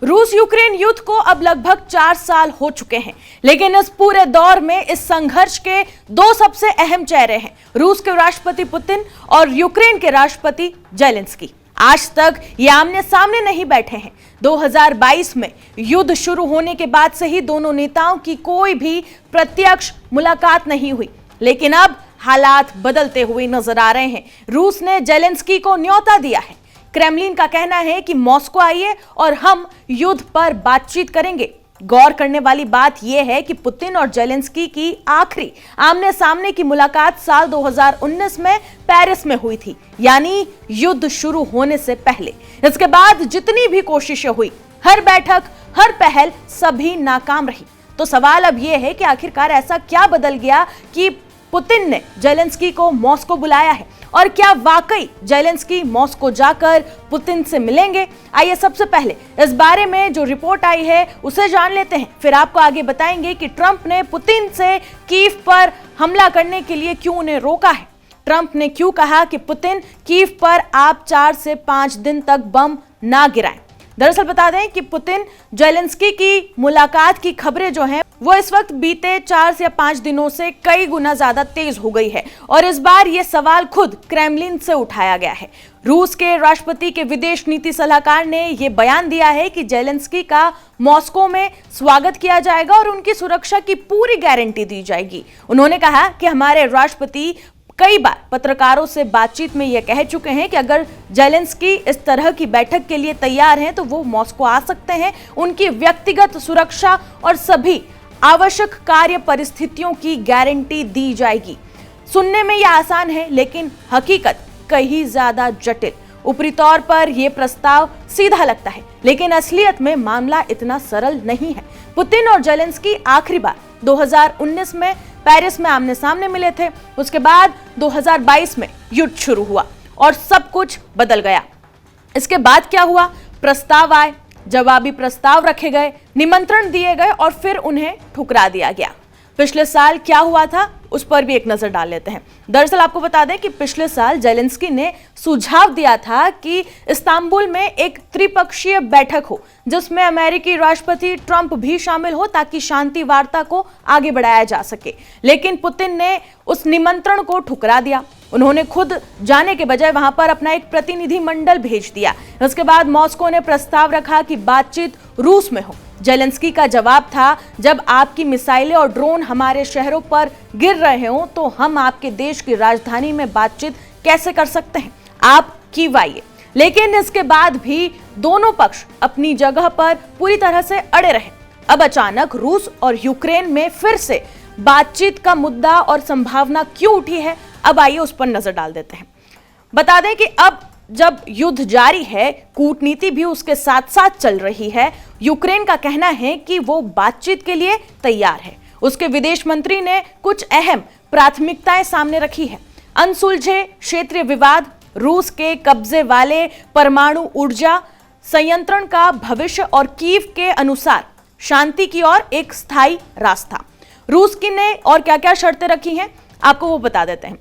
रूस यूक्रेन युद्ध को अब लगभग 4 साल हो चुके हैं, लेकिन इस पूरे दौर में इस संघर्ष के दो सबसे अहम चेहरे हैं, रूस के राष्ट्रपति पुतिन और यूक्रेन के राष्ट्रपति जेलेंस्की। आज तक ये आमने सामने नहीं बैठे हैं। 2022 में युद्ध शुरू होने के बाद से ही दोनों नेताओं की कोई भी प्रत्यक्ष मुलाकात नहीं हुई, लेकिन अब हालात बदलते हुए नजर आ रहे हैं। रूस ने जेलेंस्की को न्योता दिया है। क्रेमलिन का कहना है कि मॉस्को आइए और हम युद्ध पर बातचीत करेंगे। गौर करने वाली बात यह है कि पुतिन और जेलेंस्की की आखिरी आमने सामने की मुलाकात साल 2019 में पेरिस में हुई थी, यानी युद्ध शुरू होने से पहले। इसके बाद जितनी भी कोशिशें हुई, हर बैठक, हर पहल सभी नाकाम रही। तो सवाल अब यह है कि आखिरकार ऐसा क्या बदल गया कि पुतिन ने जेलेंस्की को मॉस्को बुलाया है, और क्या वाकई जेलेंस्की मॉस्को जाकर पुतिन से मिलेंगे? आइए सबसे पहले इस बारे में जो रिपोर्ट आई है उसे जान लेते हैं, फिर आपको आगे बताएंगे कि ट्रंप ने पुतिन से कीव पर हमला करने के लिए क्यों उन्हें रोका है। ट्रंप ने क्यों कहा कि पुतिन कीव पर आप 4 से 5 दिन तक बम ना गिराएं। दरअसल बता दें कि पुतिन जेलेंस्की की मुलाकात की खबरें जो हैं वो इस वक्त बीते 4 से 5 दिनों से कई गुना ज्यादा तेज हो गई है, और इस बार ये सवाल खुद क्रेमलिन से उठाया गया है। रूस के राष्ट्रपति के विदेश नीति सलाहकार ने यह बयान दिया है कि जेलेंस्की का मॉस्को में स्वागत किया जाएगा और उनकी सुरक्षा की पूरी गारंटी दी जाएगी। उन्होंने कहा कि हमारे राष्ट्रपति कई बार पत्रकारों से बातचीत में यह कह चुके हैं कि अगर जेलेंस्की इस तरह की बैठक के लिए तैयार हैं तो वो मॉस्को आ सकते हैं। उनकी व्यक्तिगत सुरक्षा और सभी आवश्यक कार्य परिस्थितियों की गारंटी दी जाएगी। सुनने में यह आसान है, लेकिन हकीकत कहीं ज्यादा जटिल। ऊपरी तौर पर यह प्रस्ताव सीधा लगता है, लेकिन असलियत में मामला इतना सरल नहीं है। पुतिन और जेलेंस्की आखिरी बार 2019 में पेरिस में आमने सामने मिले थे। उसके बाद 2022 में युद्ध शुरू हुआ और सब कुछ बदल गया। इसके बाद क्या हुआ? प्रस्ताव आए, जवाबी प्रस्ताव रखे गए, निमंत्रण दिए गए और फिर उन्हें ठुकरा दिया गया। पिछले साल क्या हुआ था उस पर भी एक नजर डाल लेते हैं। दरअसल आपको बता दें कि पिछले साल जेलेंस्की ने सुझाव दिया था कि इस्तांबुल में एक त्रिपक्षीय बैठक हो, जिसमें अमेरिकी राष्ट्रपति ट्रंप भी शामिल हो, ताकि शांति वार्ता को आगे बढ़ाया जा सके। लेकिन पुतिन ने उस निमंत्रण को ठुकरा दिया। उन्होंने खुद जाने के बजाय वहां पर अपना एक प्रतिनिधि मंडल भेज दिया। उसके बाद मॉस्को ने प्रस्ताव रखा कि बातचीत रूस में हो। जेलेंस्की का जवाब था, जब आपकी मिसाइलें और ड्रोन हमारे शहरों पर गिर रहे हो तो हम आपके देश की राजधानी में बातचीत कैसे कर सकते हैं? आप कीव आइए। लेकिन इसके बाद भी दोनों पक्ष अपनी जगह पर पूरी तरह से अड़े रहे। अब अचानक रूस और यूक्रेन में फिर से बातचीत का मुद्दा और संभावना क्यों उठी है, अब आइए उस पर नजर डाल देते हैं। बता दें कि अब जब युद्ध जारी है, कूटनीति भी उसके साथ साथ चल रही है। यूक्रेन का कहना है कि वो बातचीत के लिए तैयार है। उसके विदेश मंत्री ने कुछ अहम प्राथमिकताएं सामने रखी है। अनसुलझे क्षेत्रीय विवाद, रूस के कब्जे वाले परमाणु ऊर्जा संयंत्रण का भविष्य और कीव के अनुसार शांति की ओर एक स्थायी रास्ता। रूस की ने और क्या क्या शर्तें रखी हैं आपको वो बता देते हैं।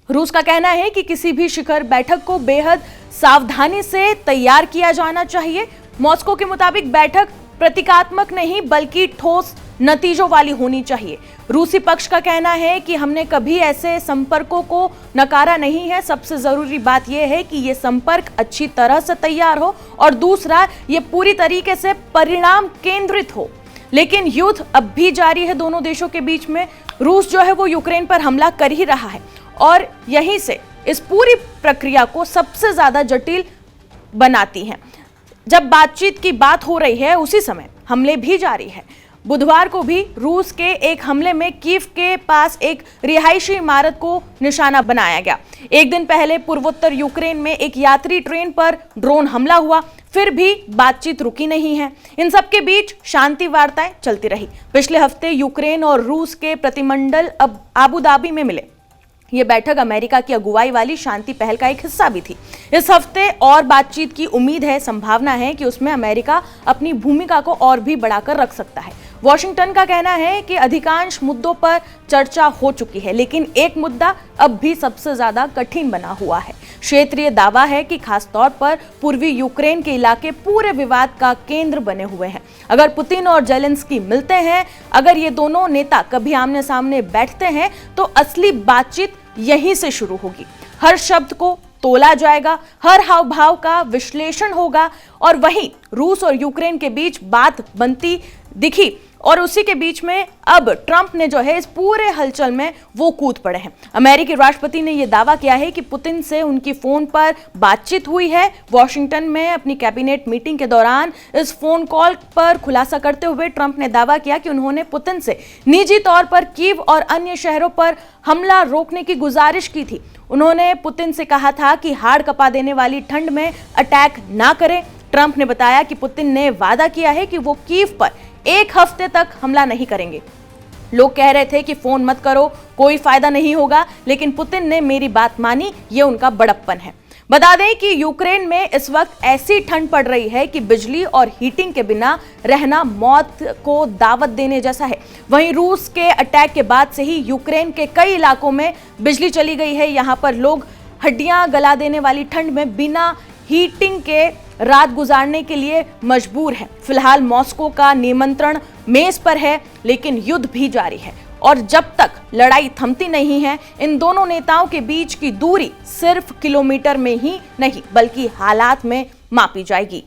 रूस का कहना है कि किसी भी शिखर बैठक को बेहद सावधानी से तैयार किया जाना चाहिए। मॉस्को के मुताबिक बैठक प्रतीकात्मक नहीं बल्कि ठोस नतीजों वाली होनी चाहिए। रूसी पक्ष का कहना है कि हमने कभी ऐसे संपर्कों को नकारा नहीं है। सबसे जरूरी बात यह है कि यह संपर्क अच्छी तरह से तैयार हो, और दूसरा ये पूरी तरीके से परिणाम केंद्रित हो। लेकिन युद्ध अब भी जारी है दोनों देशों के बीच में। रूस जो है वो यूक्रेन पर हमला कर ही रहा है, और यहीं से इस पूरी प्रक्रिया को सबसे ज्यादा जटिल बनाती है। जब बातचीत की बात हो रही है उसी समय हमले भी जारी है। बुधवार को भी रूस के एक हमले में कीव के पास एक रिहायशी इमारत को निशाना बनाया गया। एक दिन पहले पूर्वोत्तर यूक्रेन में एक यात्री ट्रेन पर ड्रोन हमला हुआ। फिर भी बातचीत रुकी नहीं है। इन सब के बीच शांति वार्ताएं चलती रही। पिछले हफ्ते यूक्रेन और रूस के प्रतिनिधिमंडल अब आबू धाबी में मिले। ये बैठक अमेरिका की अगुवाई वाली शांति पहल का एक हिस्सा भी थी। इस हफ्ते और बातचीत की उम्मीद है, संभावना है कि उसमें अमेरिका अपनी भूमिका को और भी बढ़ाकर रख सकता है। वॉशिंगटन का कहना है कि अधिकांश मुद्दों पर चर्चा हो चुकी है, लेकिन एक मुद्दा अब भी सबसे ज्यादा कठिन बना हुआ है। क्षेत्रीय दावा है कि खासतौर पर पूर्वी यूक्रेन के इलाके पूरे विवाद का केंद्र बने हुए हैं। अगर पुतिन और जेलेंस्की मिलते हैं, अगर ये दोनों नेता कभी आमने सामने बैठते हैं, तो असली बातचीत यहीं से शुरू होगी। हर शब्द को तोला जाएगा, हर हाव भाव का विश्लेषण होगा और वहीं रूस और यूक्रेन के बीच बात बनती दिखी और उसी के बीच में अब ट्रंप ने जो है इस पूरे हलचल में वो कूद पड़े हैं। अमेरिकी राष्ट्रपति ने यह दावा किया है कि पुतिन से उनकी फोन पर बातचीत हुई है। वॉशिंगटन में अपनी कैबिनेट मीटिंग के दौरान इस फोन कॉल पर खुलासा करते हुए ट्रंप ने दावा किया कि उन्होंने पुतिन से निजी तौर पर कीव और अन्य शहरों पर हमला रोकने की गुजारिश की थी। उन्होंने पुतिन से कहा था कि हाड़ कपा देने वाली ठंड में अटैक ना करें। ट्रंप ने बताया कि पुतिन ने वादा किया है कि वो कीव पर 1 हफ्ते तक हमला नहीं करेंगे। लोग कह रहे थे कि फोन मत करो, कोई फायदा नहीं होगा, लेकिन पुतिन ने मेरी बात मानी, ये उनका बड़प्पन है। बता दें कि यूक्रेन में इस वक्त ऐसी ठंड पड़ रही है कि बिजली और हीटिंग के बिना रहना मौत को दावत देने जैसा है। वहीं रूस के अटैक के बाद से ही यूक्रेन के कई इलाकों में बिजली चली गई है। यहां पर लोग हड्डियां गला देने वाली ठंड में बिना हीटिंग के रात गुजारने के लिए मजबूर है। फिलहाल मॉस्को का निमंत्रण मेज पर है, लेकिन युद्ध भी जारी है और जब तक लड़ाई थमती नहीं है, इन दोनों नेताओं के बीच की दूरी सिर्फ किलोमीटर में ही नहीं बल्कि हालात में मापी जाएगी।